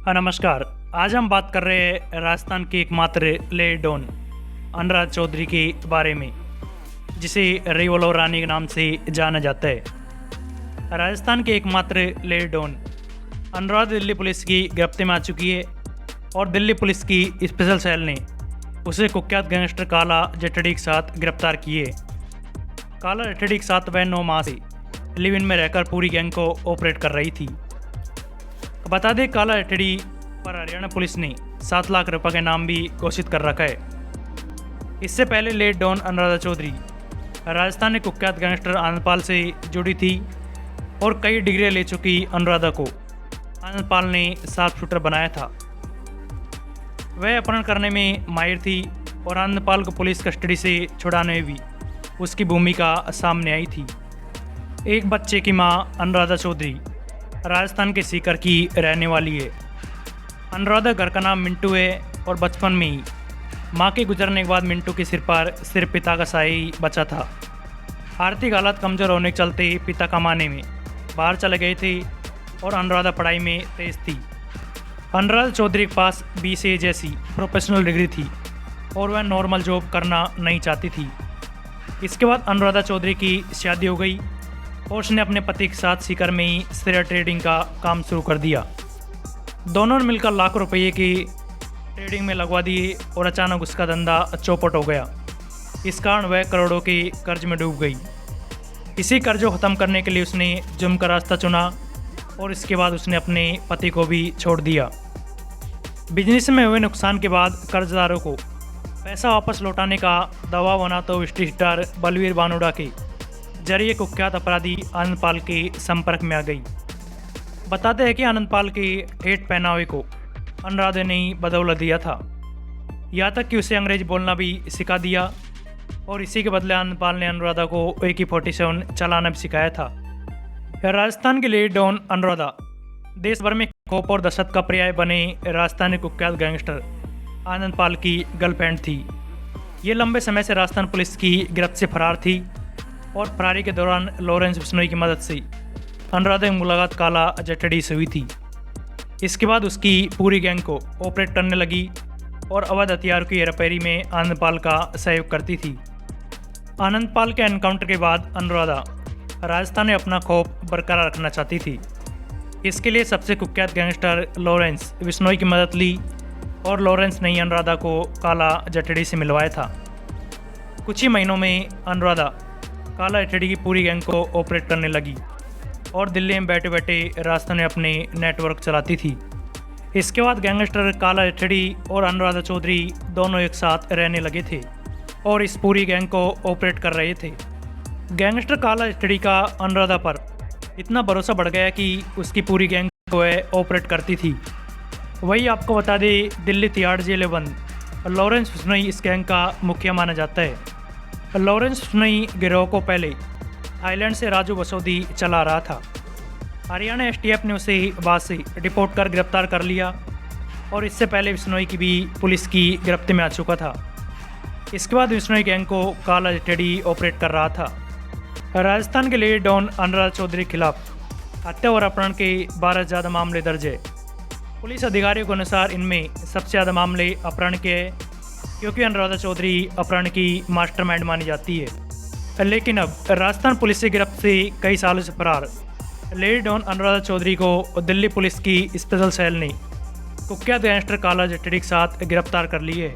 नमस्कार। आज हम बात कर रहे हैं राजस्थान की एकमात्र लेडी डॉन अनुराधा चौधरी के बारे में, जिसे रिवोल्वर रानी के नाम से जाना जाता है। राजस्थान की एकमात्र lady don Anuradha Delhi police की गिरफ्त में आ चुकी है और दिल्ली पुलिस की स्पेशल सेल ने उसे कुख्यात गैंगस्टर काला जठड़ी के साथ गिरफ्तार किए। काला जठड़ी के साथ वह 9 माह से लिव इन में रहकर पूरी गैंग को ऑपरेट कर रही थी। बता दें, काला जठड़ी पर हरियाणा पुलिस ने 7 लाख रुपए का इनाम भी घोषित कर रखा है। इससे पहले लेडी डॉन अनुराधा चौधरी राजस्थान के कुख्यात गैंगस्टर आनंदपाल से जुड़ी थी और कई डिग्री ले चुकी अनुराधा को आनंदपाल ने शार्प शूटर बनाया था। वह अपहरण करने में माहिर थी और आनंदपाल को पुलिस कस्टडी से छुड़ाने में भी उसकी भूमिका सामने आई थी। एक बच्चे की मां अनुराधा चौधरी राजस्थान के सीकर की रहने वाली है। अनुराधा घर का नाम मिंटू है और बचपन में ही मां के गुजरने के बाद मिंटू के सिर पर सिर्फ पिता का साया ही बचा था। आर्थिक हालात कमज़ोर होने के चलते पिता कमाने में बाहर चले गए थे और अनुराधा पढ़ाई में तेज थी। अनुराधा चौधरी के पास BCA जैसी प्रोफेशनल डिग्री थी और वह नॉर्मल जॉब करना नहीं चाहती थी। इसके बाद अनुराधा चौधरी की शादी हो गई और उसने अपने पति के साथ सीकर में ही शेयर ट्रेडिंग का काम शुरू कर दिया। दोनों ने मिलकर लाखों रुपये की ट्रेडिंग में लगवा दिए और अचानक उसका धंधा चौपट हो गया। इस कारण वह करोड़ों के कर्ज में डूब गई। इसी कर्ज को ख़त्म करने के लिए उसने जुर्म का रास्ता चुना और इसके बाद उसने अपने पति को भी छोड़ दिया। बिजनेस में हुए नुकसान के बाद कर्जदारों को पैसा वापस लौटाने का दबाव बना तो स्ट्रीट स्टार बलवीर बानोड़ा के जरिए कुख्यात अपराधी आनंदपाल के संपर्क में आ गई। बताते हैं कि आनंदपाल के ठेठ पहनावे को अनुराधा ने ही बदौलत दिया था, यहाँ तक कि उसे अंग्रेजी बोलना भी सिखा दिया और इसी के बदले आनंदपाल ने अनुराधा को AK-47 चलाना भी सिखाया था। राजस्थान की लेडी डॉन अनुराधा देश भर में खौफ और दहशत का पर्याय बने राजस्थानी कुख्यात गैंगस्टर आनंदपाल की गर्लफ्रेंड थी। ये लंबे समय से राजस्थान पुलिस की गिरफ्त से फरार थी और फरारी के दौरान लॉरेंस बिश्नोई की मदद से अनुराधा की मुलाकात काला जठड़ी से हुई थी। इसके बाद उसकी पूरी गैंग को ऑपरेट करने लगी और अवैध हथियारों की हेराफेरी में आनंदपाल का सहयोग करती थी। आनंदपाल के एनकाउंटर के बाद अनुराधा राजस्थान में अपना खौफ बरकरार रखना चाहती थी। इसके लिए सबसे कुख्यात गैंगस्टर लॉरेंस बिश्नोई की मदद ली और लॉरेंस ने अनुराधा को काला जठड़ी से मिलवाया था। कुछ ही महीनों में अनुराधा काला जठड़ी की पूरी गैंग को ऑपरेट करने लगी और दिल्ली में बैठे बैठे राजस्थान में अपने नेटवर्क चलाती थी। इसके बाद गैंगस्टर काला जठड़ी और अनुराधा चौधरी दोनों एक साथ रहने लगे थे और इस पूरी गैंग को ऑपरेट कर रहे थे। गैंगस्टर काला जठड़ी का अनुराधा पर इतना भरोसा बढ़ गया कि उसकी पूरी गैंग को वह ऑपरेट करती थी। वही आपको बता दें, दिल्ली तिहाड़ जेल में बंद लॉरेंस बिश्नोई इस गैंग का मुखिया माना जाता है। लॉरेंस बिश्नोई गिरोह को पहले थाईलैंड से राजू बसोदी चला रहा था। हरियाणा STF ने उसे बाद से डिपोर्ट कर गिरफ्तार कर लिया और इससे पहले बिश्नोई की भी पुलिस की गिरफ्त में आ चुका था। इसके बाद बिश्नोई गैंग को काला जठड़ी ऑपरेट कर रहा था। राजस्थान के लेडी डॉन अनुराधा चौधरी के खिलाफ हत्या और अपहरण के 12 से ज़्यादा मामले दर्ज है। पुलिस अधिकारियों के अनुसार इनमें सबसे ज़्यादा मामले अपहरण के हैं, क्योंकि अनुराधा चौधरी अपहरण की मास्टरमाइंड मानी जाती है। लेकिन अब राजस्थान पुलिस की गिरफ्त से कई सालों से फरार लेडी डॉन अनुराधा चौधरी को दिल्ली पुलिस की स्पेशल सेल ने कुख्यात गैंगस्टर काला जठड़ी के साथ गिरफ्तार कर ली है।